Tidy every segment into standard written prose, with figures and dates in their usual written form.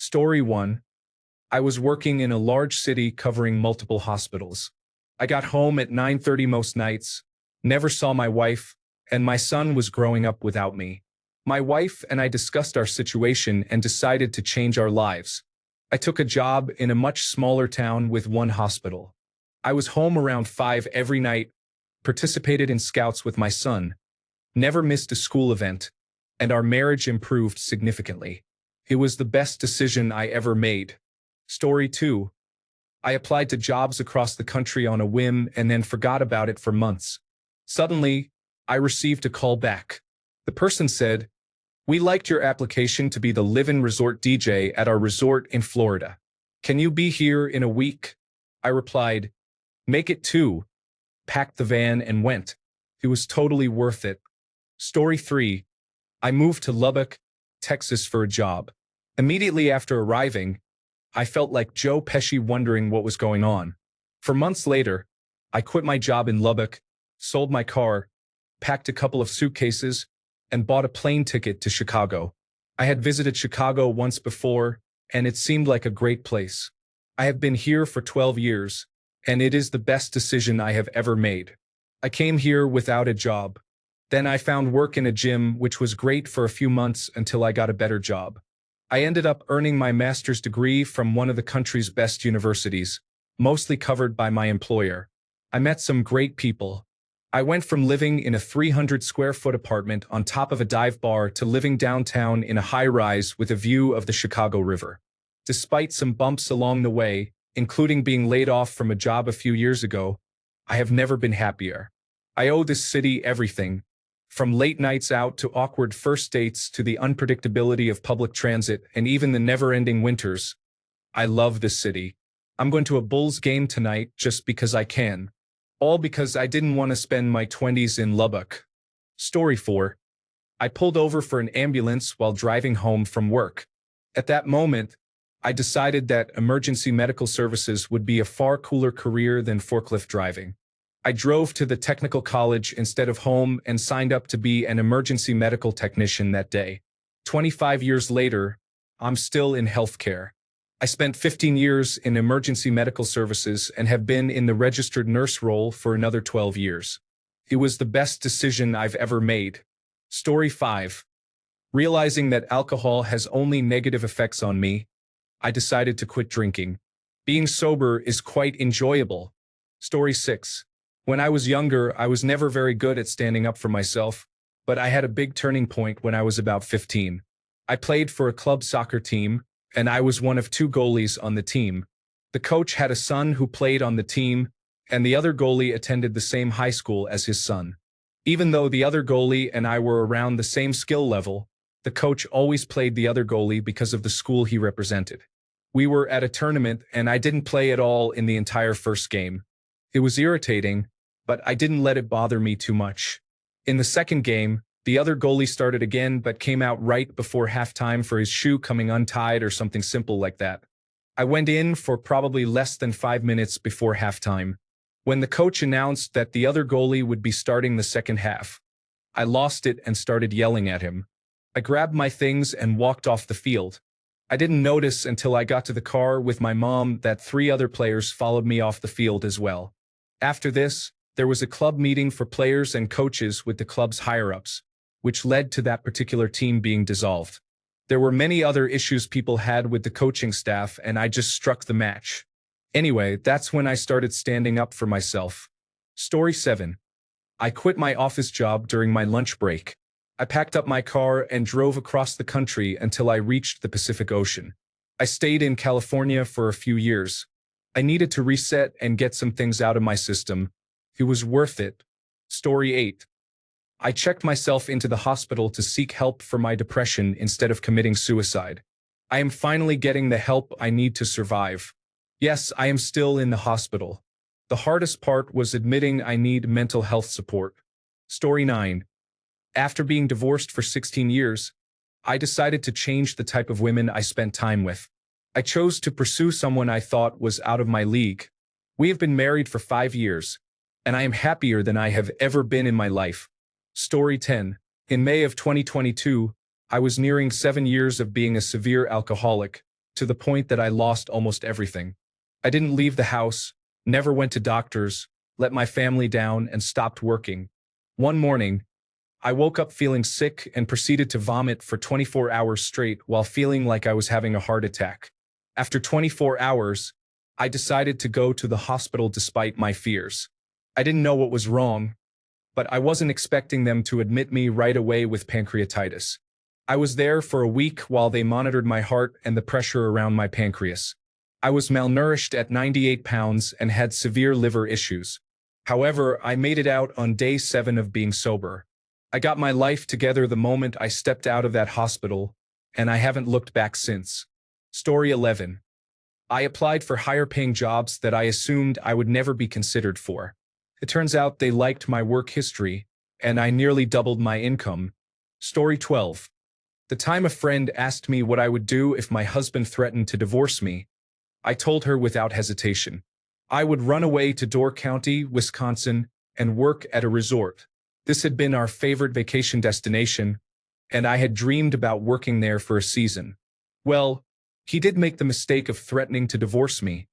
Story 1. I was working in a large city covering multiple hospitals. I got home at 9:30 most nights, never saw my wife, and my son was growing up without me. My wife and I discussed our situation and decided to change our lives. I took a job in a much smaller town with one hospital. I was home around 5 every night, participated in scouts with my son, never missed a school event, and our marriage improved significantly. It was the best decision I ever made. Story 2. I applied to jobs across the country on a whim and then forgot about it for months. Suddenly, I received a call back. The person said, "We liked your application to be the live-in resort DJ at our resort in Florida. Can you be here in a week?" I replied, "Make it 2." Packed the van and went. It was totally worth it. Story 3. I moved to Lubbock, Texas for a job. Immediately after arriving, I felt like Joe Pesci wondering what was going on. For months later, I quit my job in Lubbock, sold my car, packed a couple of suitcases, and bought a plane ticket to Chicago. I had visited Chicago once before, and it seemed like a great place. I have been here for 12 years, and it is the best decision I have ever made. I came here without a job. Then I found work in a gym, which was great for a few months until I got a better job. I ended up earning my master's degree from one of the country's best universities, mostly covered by my employer. I met some great people. I went from living in a 300-square-foot apartment on top of a dive bar to living downtown in a high-rise with a view of the Chicago River. Despite some bumps along the way, including being laid off from a job a few years ago, I have never been happier. I owe this city everything. From late nights out to awkward first dates to the unpredictability of public transit and even the never-ending winters, I love this city. I'm going to a Bulls game tonight just because I can. All because I didn't want to spend my 20s in Lubbock. Story 4. I pulled over for an ambulance while driving home from work. At that moment, I decided that emergency medical services would be a far cooler career than forklift driving. I drove to the technical college instead of home and signed up to be an emergency medical technician that day. 25 years later, I'm still in healthcare. I spent 15 years in emergency medical services and have been in the registered nurse role for another 12 years. It was the best decision I've ever made. Story 5. Realizing that alcohol has only negative effects on me, I decided to quit drinking. Being sober is quite enjoyable. Story 6. When I was younger, I was never very good at standing up for myself, but I had a big turning point when I was about 15. I played for a club soccer team, and I was one of 2 goalies on the team. The coach had a son who played on the team, and the other goalie attended the same high school as his son. Even though the other goalie and I were around the same skill level, the coach always played the other goalie because of the school he represented. We were at a tournament, and I didn't play at all in the entire first game. It was irritating, but I didn't let it bother me too much. In the second game, the other goalie started again but came out right before halftime for his shoe coming untied or something simple like that. I went in for probably less than 5 minutes before halftime. When the coach announced that the other goalie would be starting the second half, I lost it and started yelling at him. I grabbed my things and walked off the field. I didn't notice until I got to the car with my mom that 3 other players followed me off the field as well. After this, there was a club meeting for players and coaches with the club's higher-ups, which led to that particular team being dissolved. There were many other issues people had with the coaching staff, and I just struck the match. Anyway, that's when I started standing up for myself. Story 7. I quit my office job during my lunch break. I packed up my car and drove across the country until I reached the Pacific Ocean. I stayed in California for a few years. I needed to reset and get some things out of my system. It was worth it. Story 8. I checked myself into the hospital to seek help for my depression instead of committing suicide. I am finally getting the help I need to survive. Yes, I am still in the hospital. The hardest part was admitting I need mental health support. Story 9. After being divorced for 16 years, I decided to change the type of women I spent time with. I chose to pursue someone I thought was out of my league. We have been married for 5 years, and I am happier than I have ever been in my life. Story 10. In May of 2022, I was nearing 7 years of being a severe alcoholic, to the point that I lost almost everything. I didn't leave the house, never went to doctors, let my family down, and stopped working. One morning, I woke up feeling sick and proceeded to vomit for 24 hours straight while feeling like I was having a heart attack. After 24 hours, I decided to go to the hospital despite my fears. I didn't know what was wrong, but I wasn't expecting them to admit me right away with pancreatitis. I was there for a week while they monitored my heart and the pressure around my pancreas. I was malnourished at 98 pounds and had severe liver issues. However, I made it out on day 7 of being sober. I got my life together the moment I stepped out of that hospital, and I haven't looked back since. Story 11. I applied for higher-paying jobs that I assumed I would never be considered for. It turns out they liked my work history, and I nearly doubled my income. Story 12. The time a friend asked me what I would do if my husband threatened to divorce me, I told her without hesitation. I would run away to Door County, Wisconsin, and work at a resort. This had been our favorite vacation destination, and I had dreamed about working there for a season. Well, he did make the mistake of threatening to divorce me,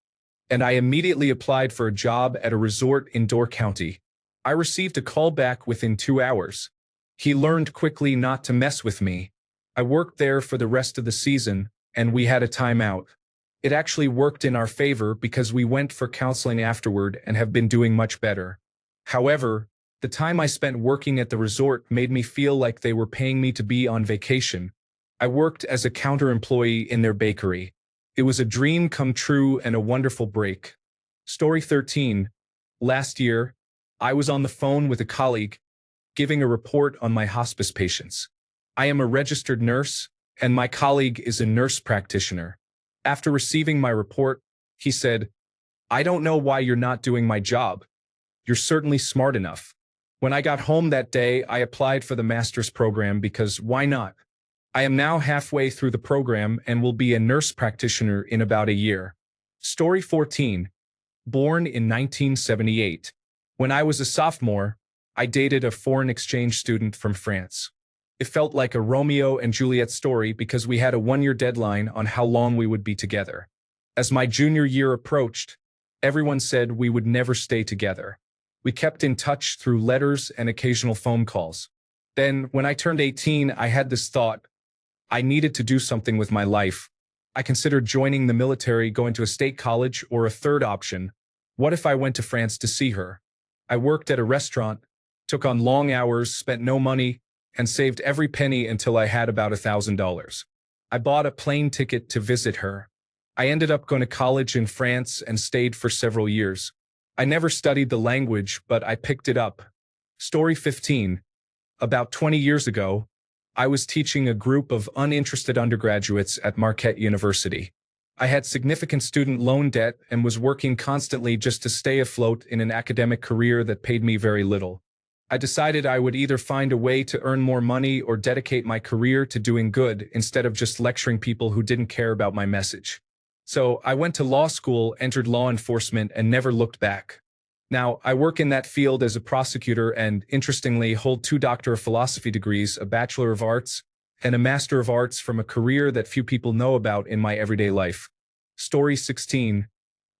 and I immediately applied for a job at a resort in Door County. I received a call back within 2 hours. He learned quickly not to mess with me. I worked there for the rest of the season, and we had a timeout. It actually worked in our favor because we went for counseling afterward and have been doing much better. However, the time I spent working at the resort made me feel like they were paying me to be on vacation. I worked as a counter employee in their bakery. It was a dream come true and a wonderful break. Story 13. Last year, I was on the phone with a colleague, giving a report on my hospice patients. I am a registered nurse, and my colleague is a nurse practitioner. After receiving my report, he said, "I don't know why you're not doing my job. You're certainly smart enough." When I got home that day, I applied for the master's program because why not? I am now halfway through the program and will be a nurse practitioner in about a year. Story 14. Born in 1978. When I was a sophomore, I dated a foreign exchange student from France. It felt like a Romeo and Juliet story because we had a 1-year deadline on how long we would be together. As my junior year approached, everyone said we would never stay together. We kept in touch through letters and occasional phone calls. Then, when I turned 18, I had this thought. I needed to do something with my life. I considered joining the military, going to a state college, or a third option. What if I went to France to see her? I worked at a restaurant, took on long hours, spent no money, and saved every penny until I had about $1,000. I bought a plane ticket to visit her. I ended up going to college in France and stayed for several years. I never studied the language, but I picked it up. Story 15. About 20 years ago, I was teaching a group of uninterested undergraduates at Marquette University. I had significant student loan debt and was working constantly just to stay afloat in an academic career that paid me very little. I decided I would either find a way to earn more money or dedicate my career to doing good instead of just lecturing people who didn't care about my message. So I went to law school, entered law enforcement, and never looked back. Now, I work in that field as a prosecutor and, interestingly, hold 2 Doctor of Philosophy degrees, a Bachelor of Arts, and a Master of Arts from a career that few people know about in my everyday life. Story 16.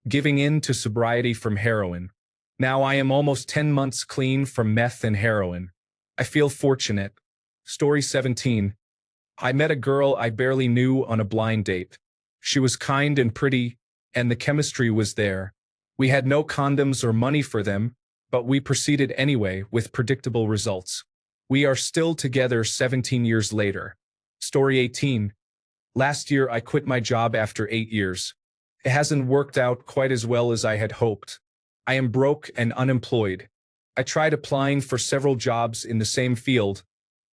Giving in to sobriety from heroin. Now I am almost 10 months clean from meth and heroin. I feel fortunate. Story 17. I met a girl I barely knew on a blind date. She was kind and pretty, and the chemistry was there. We had no condoms or money for them, but we proceeded anyway with predictable results. We are still together 17 years later. Story 18. Last year I quit my job after 8 years. It hasn't worked out quite as well as I had hoped. I am broke and unemployed. I tried applying for several jobs in the same field,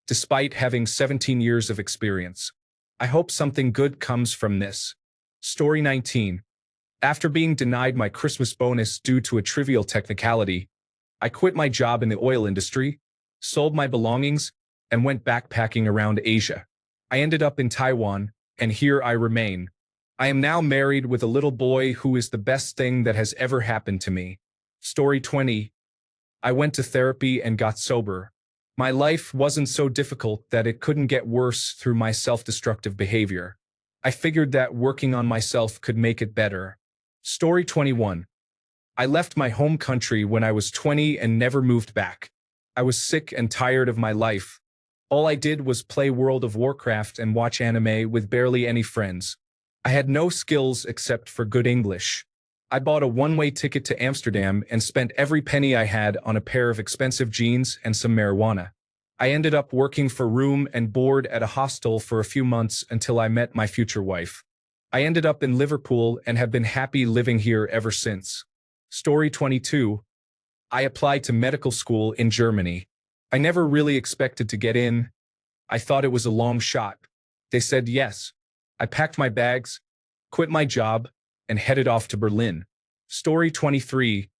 despite having 17 years of experience. I hope something good comes from this. Story 19. After being denied my Christmas bonus due to a trivial technicality, I quit my job in the oil industry, sold my belongings, and went backpacking around Asia. I ended up in Taiwan, and here I remain. I am now married with a little boy who is the best thing that has ever happened to me. Story 20. I went to therapy and got sober. My life wasn't so difficult that it couldn't get worse through my self-destructive behavior. I figured that working on myself could make it better. Story 21. I left my home country when I was 20 and never moved back. I was sick and tired of my life. All I did was play World of Warcraft and watch anime with barely any friends. I had no skills except for good English. I bought a one-way ticket to Amsterdam and spent every penny I had on a pair of expensive jeans and some marijuana. I ended up working for room and board at a hostel for a few months until I met my future wife. I ended up in Liverpool and have been happy living here ever since. Story 22. I applied to medical school in Germany. I never really expected to get in. I thought it was a long shot. They said yes. I packed my bags, quit my job, and headed off to Berlin. Story 23.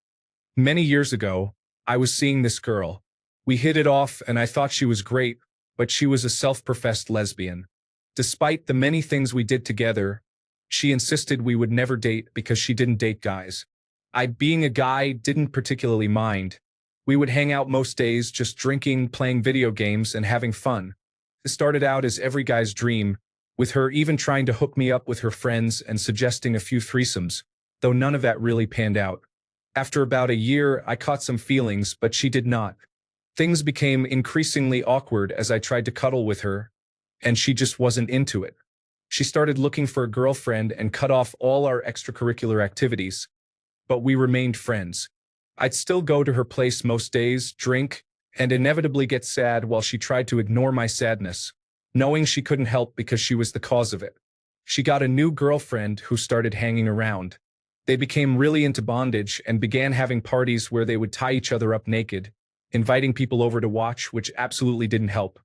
Many years ago, I was seeing this girl. We hit it off and I thought she was great, but she was a self-professed lesbian. Despite the many things we did together, she insisted we would never date because she didn't date guys. I, being a guy, didn't particularly mind. We would hang out most days just drinking, playing video games, and having fun. This started out as every guy's dream, with her even trying to hook me up with her friends and suggesting a few threesomes, though none of that really panned out. After about a year, I caught some feelings, but she did not. Things became increasingly awkward as I tried to cuddle with her, and she just wasn't into it. She started looking for a girlfriend and cut off all our extracurricular activities. But we remained friends. I'd still go to her place most days, drink, and inevitably get sad while she tried to ignore my sadness, knowing she couldn't help because she was the cause of it. She got a new girlfriend who started hanging around. They became really into bondage and began having parties where they would tie each other up naked, inviting people over to watch, which absolutely didn't help.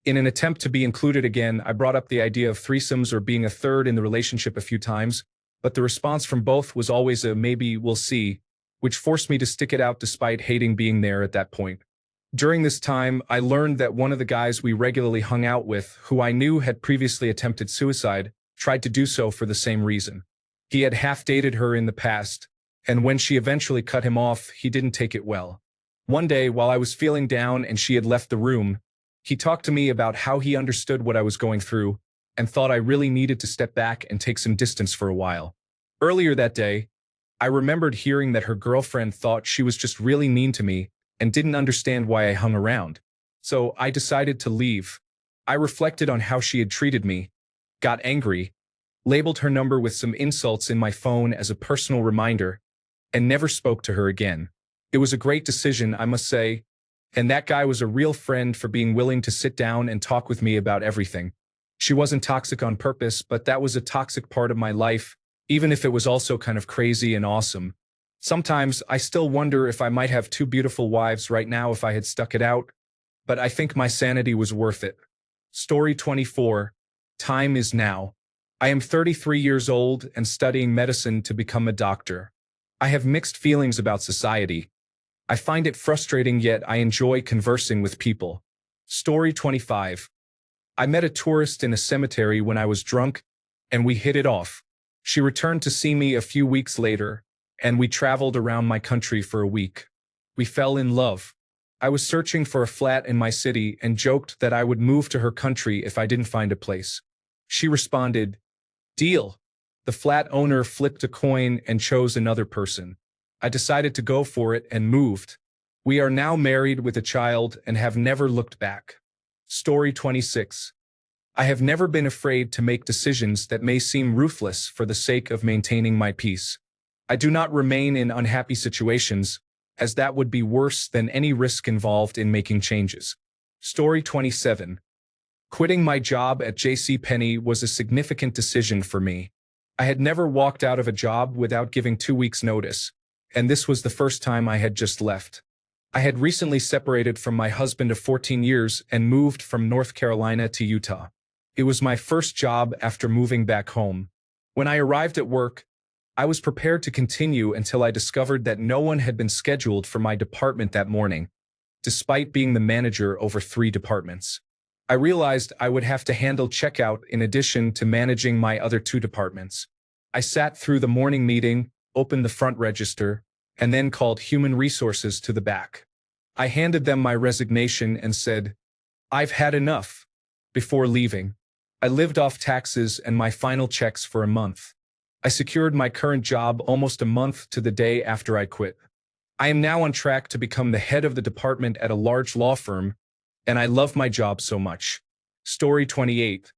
In an attempt to be included again, I brought up the idea of threesomes or being a third in the relationship a few times, but the response from both was always a maybe, we'll see, which forced me to stick it out despite hating being there at that point. During this time, I learned that one of the guys we regularly hung out with, who I knew had previously attempted suicide, tried to do so for the same reason. He had half-dated her in the past, and when she eventually cut him off, he didn't take it well. One day, while I was feeling down and she had left the room, he talked to me about how he understood what I was going through and thought I really needed to step back and take some distance for a while. Earlier that day, I remembered hearing that her girlfriend thought she was just really mean to me and didn't understand why I hung around. So I decided to leave. I reflected on how she had treated me, got angry, labeled her number with some insults in my phone as a personal reminder, and never spoke to her again. It was a great decision, I must say, and that guy was a real friend for being willing to sit down and talk with me about everything. She wasn't toxic on purpose, but that was a toxic part of my life, even if it was also kind of crazy and awesome. Sometimes I still wonder if I might have two beautiful wives right now if I had stuck it out, but I think my sanity was worth it. Story 24. Time is now. I am 33 years old and studying medicine to become a doctor. I have mixed feelings about society. I find it frustrating, yet I enjoy conversing with people. Story 25. I met a tourist in a cemetery when I was drunk, and we hit it off. She returned to see me a few weeks later, and we traveled around my country for a week. We fell in love. I was searching for a flat in my city and joked that I would move to her country if I didn't find a place. She responded, "Deal." The flat owner flipped a coin and chose another person. I decided to go for it and moved. We are now married with a child and have never looked back. Story 26. I have never been afraid to make decisions that may seem ruthless for the sake of maintaining my peace. I do not remain in unhappy situations, as that would be worse than any risk involved in making changes. Story 27. Quitting my job at JCPenney was a significant decision for me. I had never walked out of a job without giving 2 weeks' notice, and this was the first time I had just left. I had recently separated from my husband of 14 years and moved from North Carolina to Utah. It was my first job after moving back home. When I arrived at work, I was prepared to continue until I discovered that no one had been scheduled for my department that morning, despite being the manager over 3 departments. I realized I would have to handle checkout in addition to managing my other 2 departments. I sat through the morning meeting, opened the front register, and then called human resources to the back. I handed them my resignation and said, "I've had enough," before leaving. I lived off taxes and my final checks for a month. I secured my current job almost a month to the day after I quit. I am now on track to become the head of the department at a large law firm, and I love my job so much. Story 28.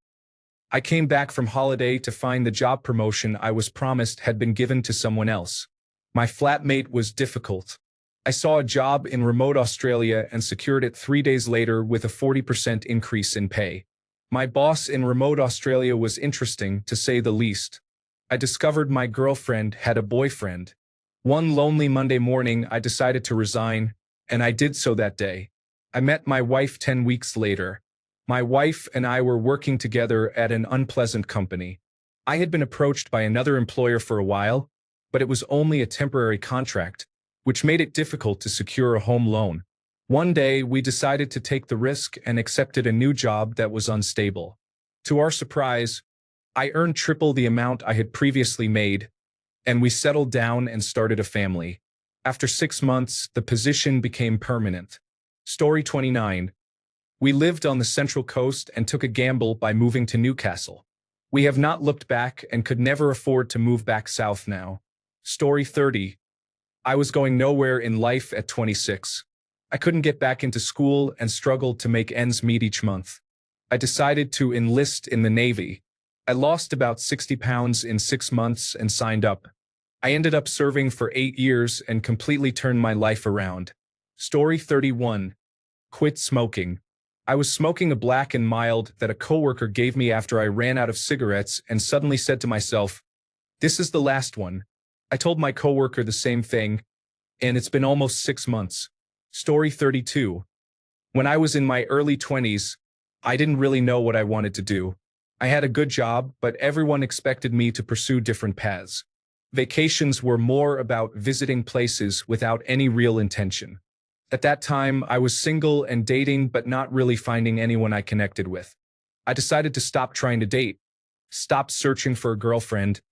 I came back from holiday to find the job promotion I was promised had been given to someone else. My flatmate was difficult. I saw a job in remote Australia and secured it 3 days later with a 40% increase in pay. My boss in remote Australia was interesting, to say the least. I discovered my girlfriend had a boyfriend. One lonely Monday morning, I decided to resign, and I did so that day. I met my wife 10 weeks later. My wife and I were working together at an unpleasant company. I had been approached by another employer for a while, but it was only a temporary contract, which made it difficult to secure a home loan. One day, we decided to take the risk and accepted a new job that was unstable. To our surprise, I earned triple the amount I had previously made, and we settled down and started a family. After 6 months, the position became permanent. Story 29. We lived on the Central Coast and took a gamble by moving to Newcastle. We have not looked back and could never afford to move back south now. Story 30. I was going nowhere in life at 26. I couldn't get back into school and struggled to make ends meet each month. I decided to enlist in the Navy. I lost about 60 pounds in 6 months and signed up. I ended up serving for 8 years and completely turned my life around. Story 31. Quit smoking. I was smoking a Black and Mild that a coworker gave me after I ran out of cigarettes and suddenly said to myself, "This is the last one." I told my coworker the same thing, and it's been almost 6 months. Story 32. When I was in my early 20s, I didn't really know what I wanted to do. I had a good job, but everyone expected me to pursue different paths. Vacations were more about visiting places without any real intention. At that time, I was single and dating but not really finding anyone I connected with. I decided to stop trying to date, stop searching for a girlfriend,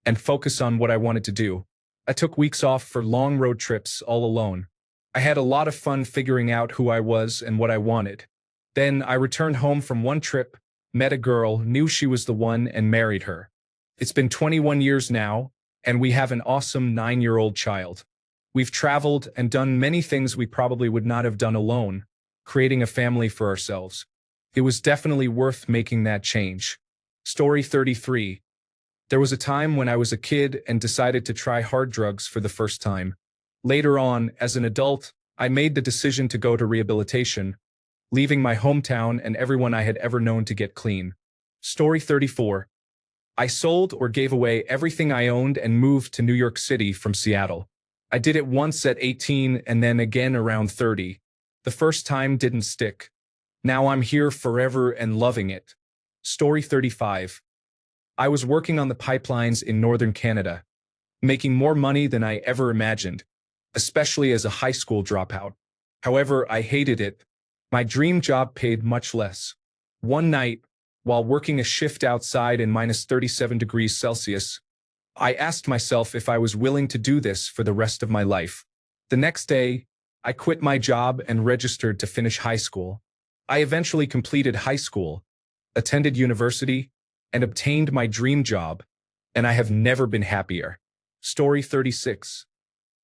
and focus on what I wanted to do. I took weeks off for long road trips all alone. I had a lot of fun figuring out who I was and what I wanted. Then I returned home from one trip, met a girl, knew she was the one, and married her. It's been 21 years now, and we have an awesome 9-year-old child. We've traveled and done many things we probably would not have done alone, creating a family for ourselves. It was definitely worth making that change. Story 33. There was a time when I was a kid and decided to try hard drugs for the first time. Later on, as an adult, I made the decision to go to rehabilitation, leaving my hometown and everyone I had ever known to get clean. Story 34. I sold or gave away everything I owned and moved to New York City from Seattle. I did it once at 18 and then again around 30. The first time didn't stick. Now I'm here forever and loving it. Story 35. I was working on the pipelines in northern Canada, making more money than I ever imagined, especially as a high school dropout. However, I hated it. My dream job paid much less. One night, while working a shift outside in minus 37 degrees Celsius, I asked myself if I was willing to do this for the rest of my life. The next day, I quit my job and registered to finish high school. I eventually completed high school, attended university, and obtained my dream job, and I have never been happier. Story 36.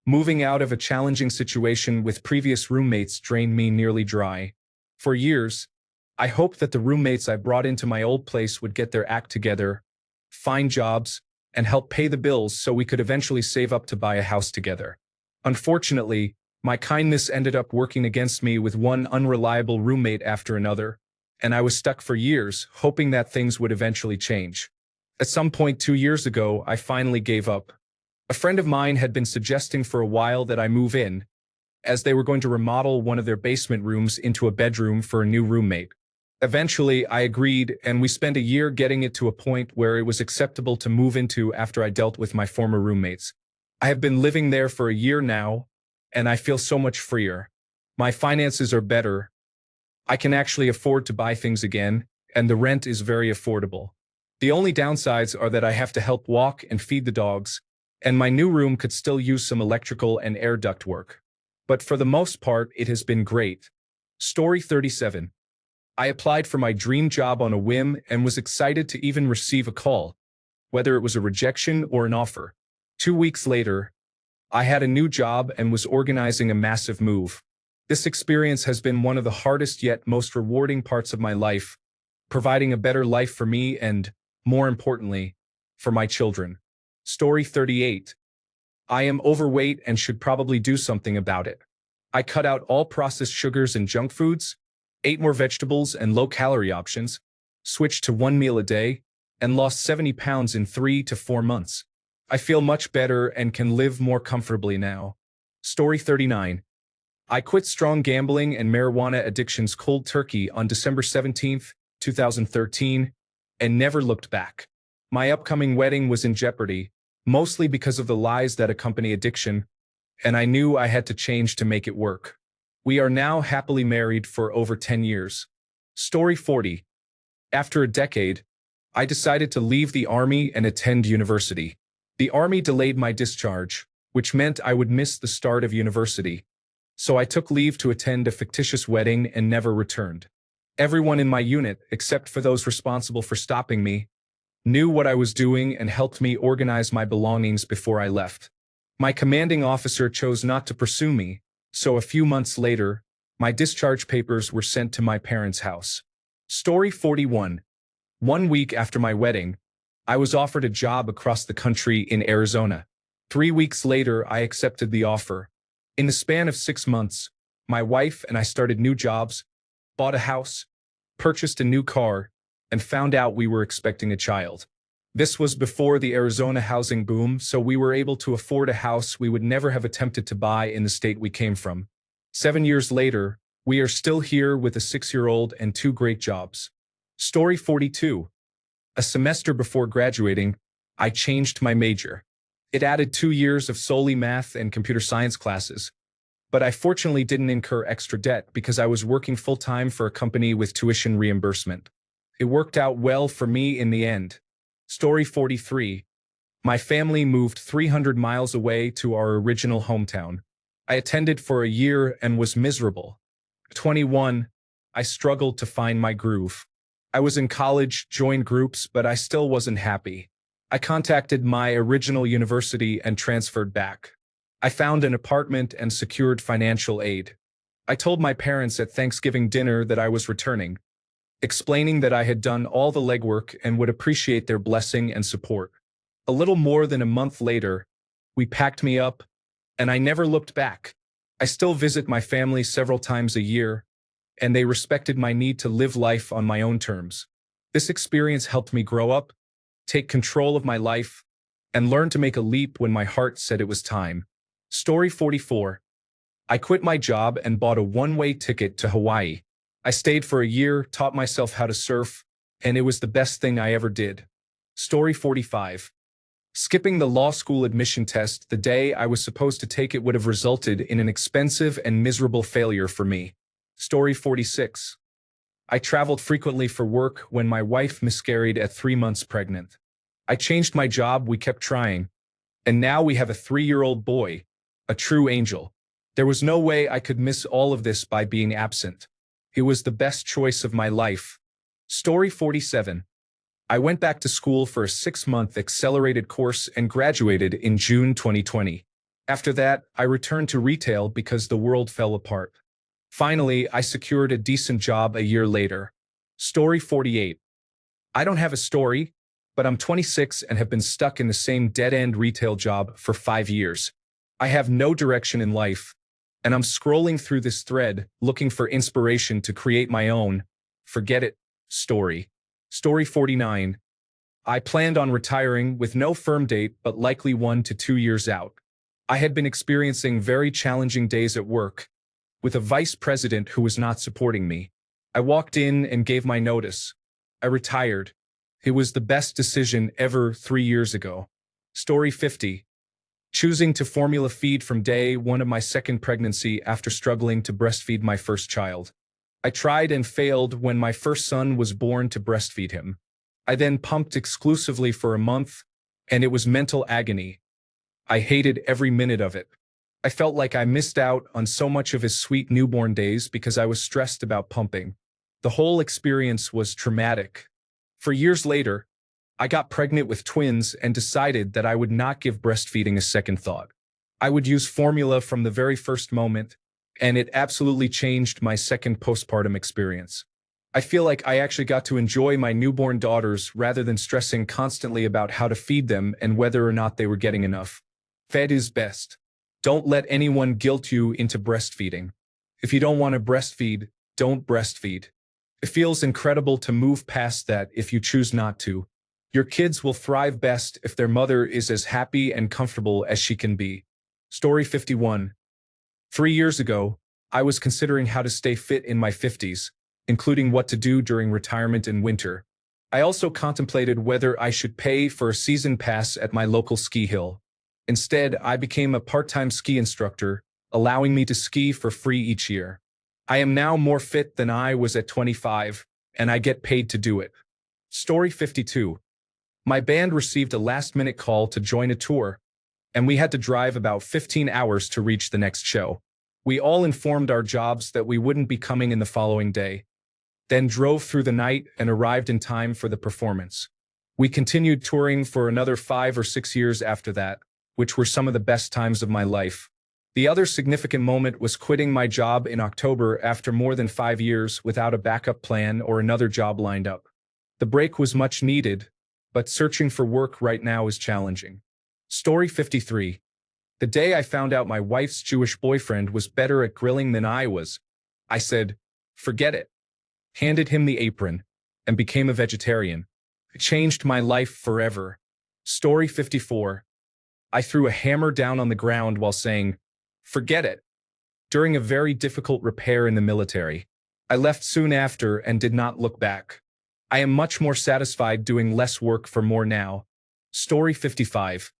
Moving out of a challenging situation with previous roommates drained me nearly dry. For years, I hoped that the roommates I brought into my old place would get their act together, find jobs, and help pay the bills so we could eventually save up to buy a house together. Unfortunately, my kindness ended up working against me with one unreliable roommate after another, and I was stuck for years, hoping that things would eventually change. At some point 2 years ago, I finally gave up. A friend of mine had been suggesting for a while that I move in, as they were going to remodel one of their basement rooms into a bedroom for a new roommate. Eventually, I agreed, and we spent a year getting it to a point where it was acceptable to move into after I dealt with my former roommates. I have been living there for a year now, and I feel so much freer. My finances are better. I can actually afford to buy things again, and the rent is very affordable. The only downsides are that I have to help walk and feed the dogs, and my new room could still use some electrical and air duct work. But for the most part, it has been great. Story 37. I applied for my dream job on a whim and was excited to even receive a call, whether it was a rejection or an offer. 2 weeks later, I had a new job and was organizing a massive move. This experience has been one of the hardest yet most rewarding parts of my life, providing a better life for me and, more importantly, for my children. Story 38. I am overweight and should probably do something about it. I cut out all processed sugars and junk foods, ate more vegetables and low-calorie options, switched to one meal a day, and lost 70 pounds in 3 to 4 months. I feel much better and can live more comfortably now. Story 39. I quit strong gambling and marijuana addictions cold turkey on December 17, 2013, and never looked back. My upcoming wedding was in jeopardy, mostly because of the lies that accompany addiction, and I knew I had to change to make it work. We are now happily married for over 10 years. Story 40. After a decade, I decided to leave the Army and attend university. The Army delayed my discharge, which meant I would miss the start of university. So I took leave to attend a fictitious wedding and never returned. Everyone in my unit, except for those responsible for stopping me, knew what I was doing and helped me organize my belongings before I left. My commanding officer chose not to pursue me, so a few months later, my discharge papers were sent to my parents' house. Story 41. 1 week after my wedding, I was offered a job across the country in Arizona. 3 weeks later, I accepted the offer. In the span of 6 months, my wife and I started new jobs, bought a house, purchased a new car, and found out we were expecting a child. This was before the Arizona housing boom, so we were able to afford a house we would never have attempted to buy in the state we came from. 7 years later, we are still here with a 6-year-old and 2 great jobs. Story 42. A semester before graduating, I changed my major. It added 2 years of solely math and computer science classes. But I fortunately didn't incur extra debt because I was working full-time for a company with tuition reimbursement. It worked out well for me in the end. Story 43. My family moved 300 miles away to our original hometown. I attended for a year and was miserable. 21. I struggled to find my groove. I was in college, joined groups, but I still wasn't happy. I contacted my original university and transferred back. I found an apartment and secured financial aid. I told my parents at Thanksgiving dinner that I was returning, explaining that I had done all the legwork and would appreciate their blessing and support. A little more than a month later, we packed me up, and I never looked back. I still visit my family several times a year, and they respected my need to live life on my own terms. This experience helped me grow up, take control of my life, and learn to make a leap when my heart said it was time. Story 44. I quit my job and bought a one-way ticket to Hawaii. I stayed for a year, taught myself how to surf, and it was the best thing I ever did. Story 45. Skipping the law school admission test the day I was supposed to take it would have resulted in an expensive and miserable failure for me. Story 46. I traveled frequently for work when my wife miscarried at 3 months pregnant. I changed my job, we kept trying, and now we have a 3-year-old boy, a true angel. There was no way I could miss all of this by being absent. It was the best choice of my life. Story 47. I went back to school for a 6-month accelerated course and graduated in June 2020. After that, I returned to retail because the world fell apart. Finally, I secured a decent job a year later. Story 48. I don't have a story, but I'm 26 and have been stuck in the same dead-end retail job for 5 years. I have no direction in life, and I'm scrolling through this thread looking for inspiration to create my own, forget it, story. Story 49. I planned on retiring with no firm date but likely 1 to 2 years out. I had been experiencing very challenging days at work, with a vice president who was not supporting me. I walked in and gave my notice. I retired. It was the best decision ever 3 years ago. Story 50. Choosing to formula feed from day 1 of my second pregnancy after struggling to breastfeed my first child. I tried and failed when my first son was born to breastfeed him. I then pumped exclusively for a month, and it was mental agony. I hated every minute of it. I felt like I missed out on so much of his sweet newborn days because I was stressed about pumping. The whole experience was traumatic. For years later, I got pregnant with twins and decided that I would not give breastfeeding a second thought. I would use formula from the very first moment, and it absolutely changed my second postpartum experience. I feel like I actually got to enjoy my newborn daughters rather than stressing constantly about how to feed them and whether or not they were getting enough. Fed is best. Don't let anyone guilt you into breastfeeding. If you don't want to breastfeed, don't breastfeed. It feels incredible to move past that if you choose not to. Your kids will thrive best if their mother is as happy and comfortable as she can be. Story 51. 3 years ago, I was considering how to stay fit in my 50s, including what to do during retirement in winter. I also contemplated whether I should pay for a season pass at my local ski hill. Instead, I became a part-time ski instructor, allowing me to ski for free each year. I am now more fit than I was at 25, and I get paid to do it. Story 52. My band received a last-minute call to join a tour, and we had to drive about 15 hours to reach the next show. We all informed our jobs that we wouldn't be coming in the following day, then drove through the night and arrived in time for the performance. We continued touring for another 5 or 6 years after that, which were some of the best times of my life. The other significant moment was quitting my job in October after more than 5 years without a backup plan or another job lined up. The break was much needed, but searching for work right now is challenging. Story 53. The day I found out my wife's Jewish boyfriend was better at grilling than I was, I said, "Forget it," handed him the apron, and became a vegetarian. It changed my life forever. Story 54. I threw a hammer down on the ground while saying, "Forget it," during a very difficult repair in the military. I left soon after and did not look back. I am much more satisfied doing less work for more now. Story 55.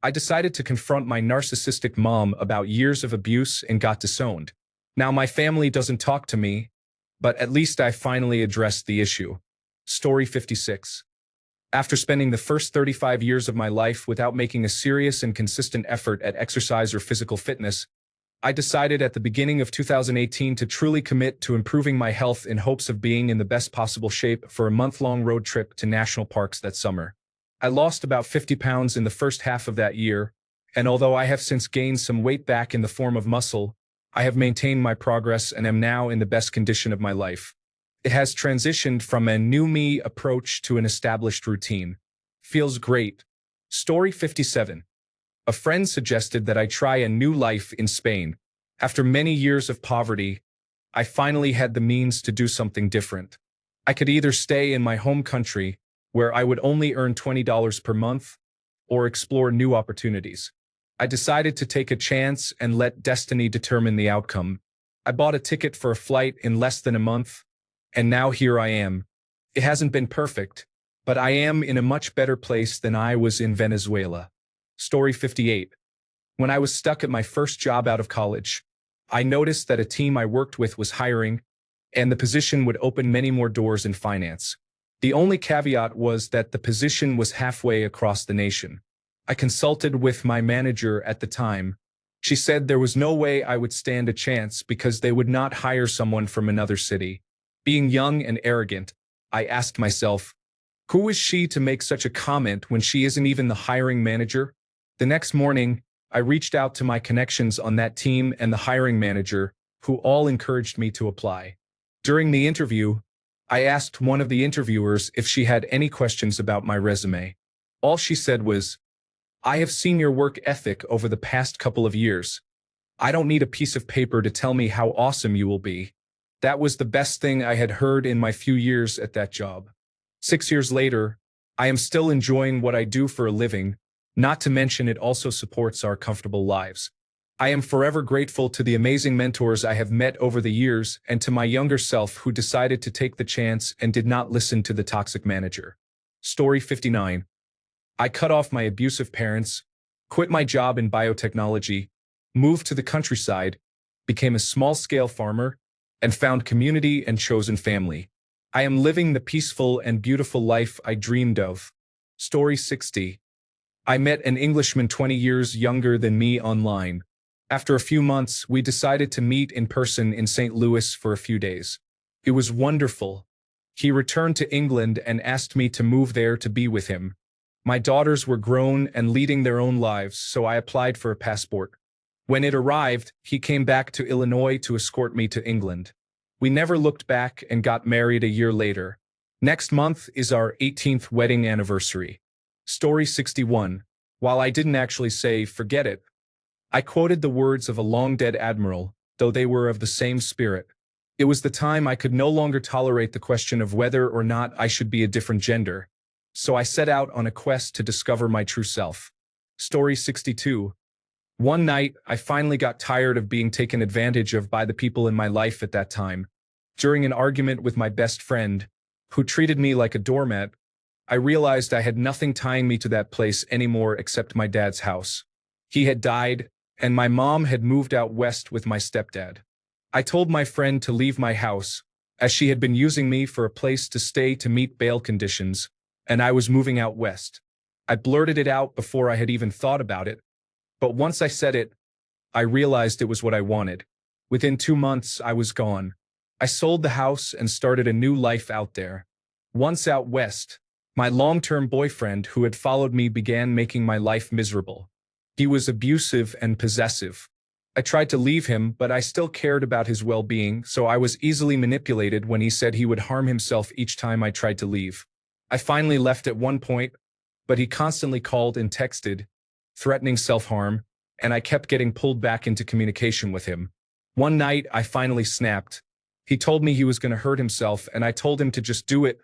I decided to confront my narcissistic mom about years of abuse and got disowned. Now my family doesn't talk to me, but at least I finally addressed the issue. Story 56. After spending the first 35 years of my life without making a serious and consistent effort at exercise or physical fitness, I decided at the beginning of 2018 to truly commit to improving my health in hopes of being in the best possible shape for a month-long road trip to national parks that summer. I lost about 50 pounds in the first half of that year, and although I have since gained some weight back in the form of muscle, I have maintained my progress and am now in the best condition of my life. It has transitioned from a new me approach to an established routine. Feels great. Story 57. A friend suggested that I try a new life in Spain. After many years of poverty, I finally had the means to do something different. I could either stay in my home country, where I would only earn $20 per month, or explore new opportunities. I decided to take a chance and let destiny determine the outcome. I bought a ticket for a flight in less than a month, and now here I am. It hasn't been perfect, but I am in a much better place than I was in Venezuela. Story 58. When I was stuck at my first job out of college, I noticed that a team I worked with was hiring, and the position would open many more doors in finance. The only caveat was that the position was halfway across the nation. I consulted with my manager at the time. She said there was no way I would stand a chance because they would not hire someone from another city. Being young and arrogant, I asked myself, who is she to make such a comment when she isn't even the hiring manager? The next morning, I reached out to my connections on that team and the hiring manager, who all encouraged me to apply. During the interview, I asked one of the interviewers if she had any questions about my resume. All she said was, "I have seen your work ethic over the past couple of years. I don't need a piece of paper to tell me how awesome you will be." That was the best thing I had heard in my few years at that job. 6 years later, I am still enjoying what I do for a living, not to mention it also supports our comfortable lives. I am forever grateful to the amazing mentors I have met over the years and to my younger self who decided to take the chance and did not listen to the toxic manager. Story 59. I cut off my abusive parents, quit my job in biotechnology, moved to the countryside, became a small-scale farmer, and found community and chosen family. I am living the peaceful and beautiful life I dreamed of. Story 60. I met an Englishman 20 years younger than me online. After a few months, we decided to meet in person in St. Louis for a few days. It was wonderful. He returned to England and asked me to move there to be with him. My daughters were grown and leading their own lives, so I applied for a passport. When it arrived, he came back to Illinois to escort me to England. We never looked back and got married a year later. Next month is our 18th wedding anniversary. Story 61. While I didn't actually say, forget it, I quoted the words of a long-dead admiral, though they were of the same spirit. It was the time I could no longer tolerate the question of whether or not I should be a different gender. So I set out on a quest to discover my true self. Story 62. One night, I finally got tired of being taken advantage of by the people in my life at that time. During an argument with my best friend, who treated me like a doormat, I realized I had nothing tying me to that place anymore except my dad's house. He had died, and my mom had moved out west with my stepdad. I told my friend to leave my house, as she had been using me for a place to stay to meet bail conditions, and I was moving out west. I blurted it out before I had even thought about it, but once I said it, I realized it was what I wanted. Within 2 months, I was gone. I sold the house and started a new life out there. Once out west, my long-term boyfriend who had followed me began making my life miserable. He was abusive and possessive. I tried to leave him, but I still cared about his well-being, so I was easily manipulated when he said he would harm himself each time I tried to leave. I finally left at one point, but he constantly called and texted, threatening self-harm, and I kept getting pulled back into communication with him. One night, I finally snapped. He told me he was going to hurt himself, and I told him to just do it,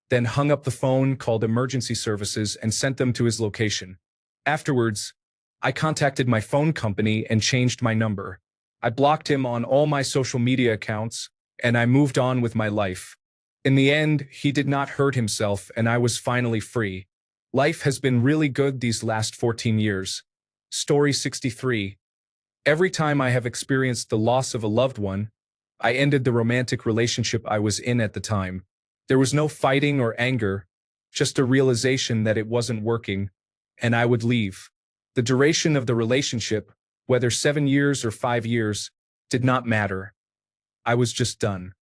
then hung up the phone, called emergency services, and sent them to his location. Afterwards, I contacted my phone company and changed my number. I blocked him on all my social media accounts, and I moved on with my life. In the end, he did not hurt himself, and I was finally free. Life has been really good these last 14 years. Story 63. Every time I have experienced the loss of a loved one, I ended the romantic relationship I was in at the time. There was no fighting or anger, just a realization that it wasn't working, and I would leave. The duration of the relationship, whether 7 years or 5 years, did not matter. I was just done.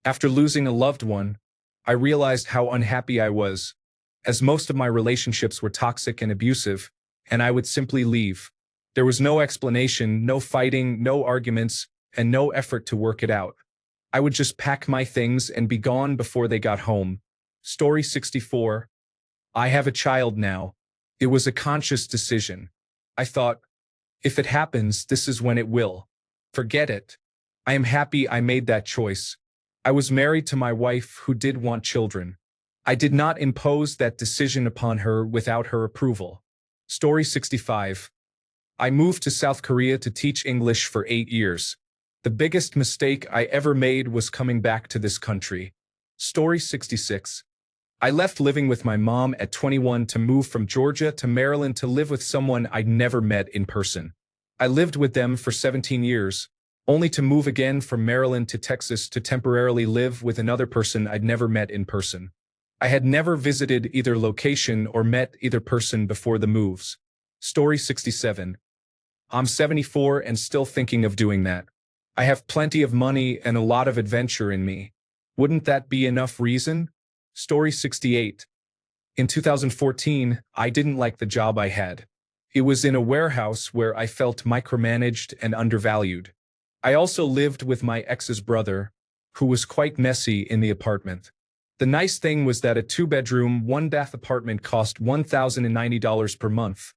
After losing a loved one, I realized how unhappy I was, as most of my relationships were toxic and abusive, and I would simply leave. There was no explanation, no fighting, no arguments, and no effort to work it out. I would just pack my things and be gone before they got home. Story 64. I have a child now. It was a conscious decision. I thought, if it happens, this is when it will. Forget it. I am happy I made that choice. I was married to my wife who did want children. I did not impose that decision upon her without her approval. Story 65. I moved to South Korea to teach English for 8 years. The biggest mistake I ever made was coming back to this country. Story 66. I left living with my mom at 21 to move from Georgia to Maryland to live with someone I'd never met in person. I lived with them for 17 years, only to move again from Maryland to Texas to temporarily live with another person I'd never met in person. I had never visited either location or met either person before the moves. Story 67. I'm 74 and still thinking of doing that. I have plenty of money and a lot of adventure in me. Wouldn't that be enough reason? Story 68. In 2014, I didn't like the job I had. It was in a warehouse where I felt micromanaged and undervalued. I also lived with my ex's brother, who was quite messy in the apartment. The nice thing was that a 2-bedroom, 1-bath apartment cost $1,090 per month.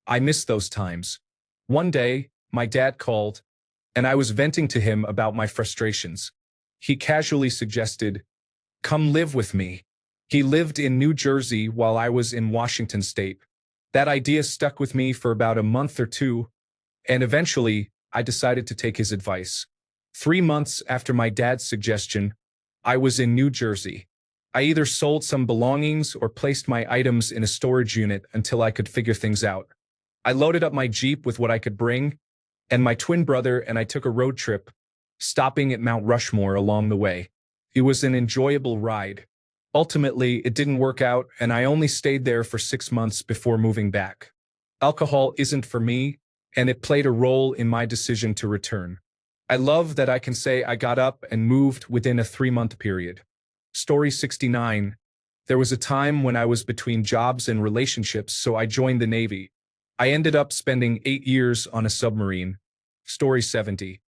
I missed those times. One day, my dad called, and I was venting to him about my frustrations. He casually suggested, "Come live with me." He lived in New Jersey while I was in Washington State. That idea stuck with me for about a month or two, and eventually, I decided to take his advice. 3 months after my dad's suggestion, I was in New Jersey. I either sold some belongings or placed my items in a storage unit until I could figure things out. I loaded up my Jeep with what I could bring, and my twin brother and I took a road trip, stopping at Mount Rushmore along the way. It was an enjoyable ride. Ultimately, it didn't work out, and I only stayed there for 6 months before moving back. Alcohol isn't for me, and it played a role in my decision to return. I love that I can say I got up and moved within a 3-month period. Story 69. There was a time when I was between jobs and relationships, so I joined the Navy. I ended up spending 8 years on a submarine. Story 70.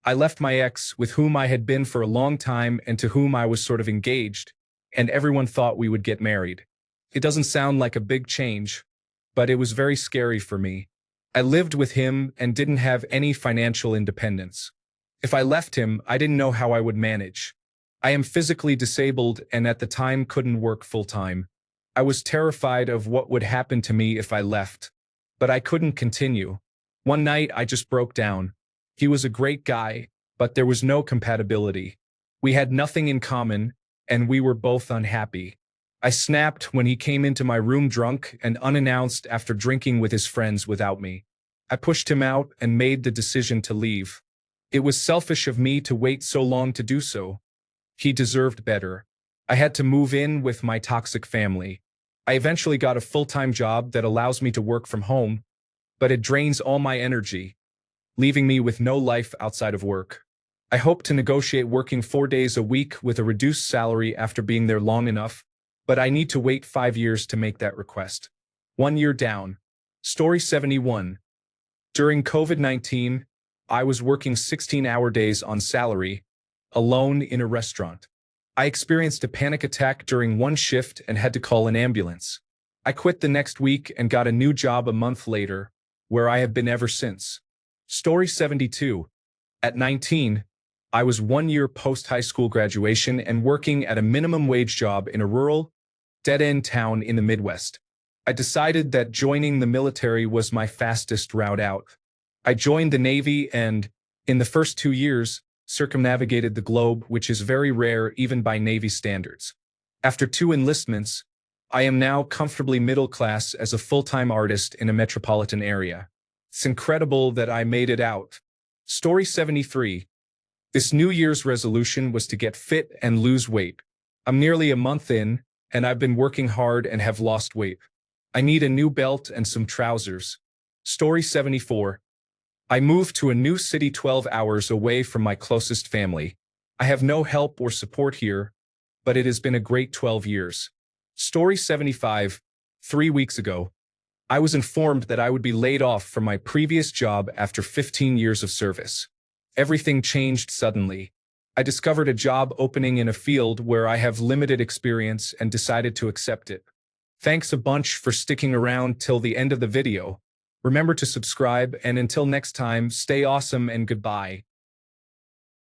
I left my ex, with whom I had been for a long time and to whom I was sort of engaged, and everyone thought we would get married. It doesn't sound like a big change, but it was very scary for me. I lived with him and didn't have any financial independence. If I left him, I didn't know how I would manage. I am physically disabled and at the time couldn't work full-time. I was terrified of what would happen to me if I left, but I couldn't continue. One night I just broke down. He was a great guy, but there was no compatibility. We had nothing in common, and we were both unhappy. I snapped when he came into my room drunk and unannounced after drinking with his friends without me. I pushed him out and made the decision to leave. It was selfish of me to wait so long to do so. He deserved better. I had to move in with my toxic family. I eventually got a full-time job that allows me to work from home, but it drains all my energy, leaving me with no life outside of work. I hope to negotiate working 4 days a week with a reduced salary after being there long enough, but I need to wait 5 years to make that request. 1 year down. Story 71. During COVID-19, I was working 16-hour days on salary, alone in a restaurant. I experienced a panic attack during one shift and had to call an ambulance. I quit the next week and got a new job a month later, where I have been ever since. Story 72. At 19, I was 1 year post-high school graduation and working at a minimum wage job in a rural, dead-end town in the Midwest. I decided that joining the military was my fastest route out. I joined the Navy and, in the first 2 years, circumnavigated the globe, which is very rare even by Navy standards. After 2 enlistments, I am now comfortably middle class as a full-time artist in a metropolitan area. It's incredible that I made it out. Story 73. This New Year's resolution was to get fit and lose weight. I'm nearly a month in, and I've been working hard and have lost weight. I need a new belt and some trousers. Story 74. I moved to a new city 12 hours away from my closest family. I have no help or support here, but it has been a great 12 years. Story 75. 3 weeks ago, I was informed that I would be laid off from my previous job after 15 years of service. Everything changed suddenly. I discovered a job opening in a field where I have limited experience and decided to accept it. Thanks a bunch for sticking around till the end of the video. Remember to subscribe, and until next time, stay awesome and goodbye.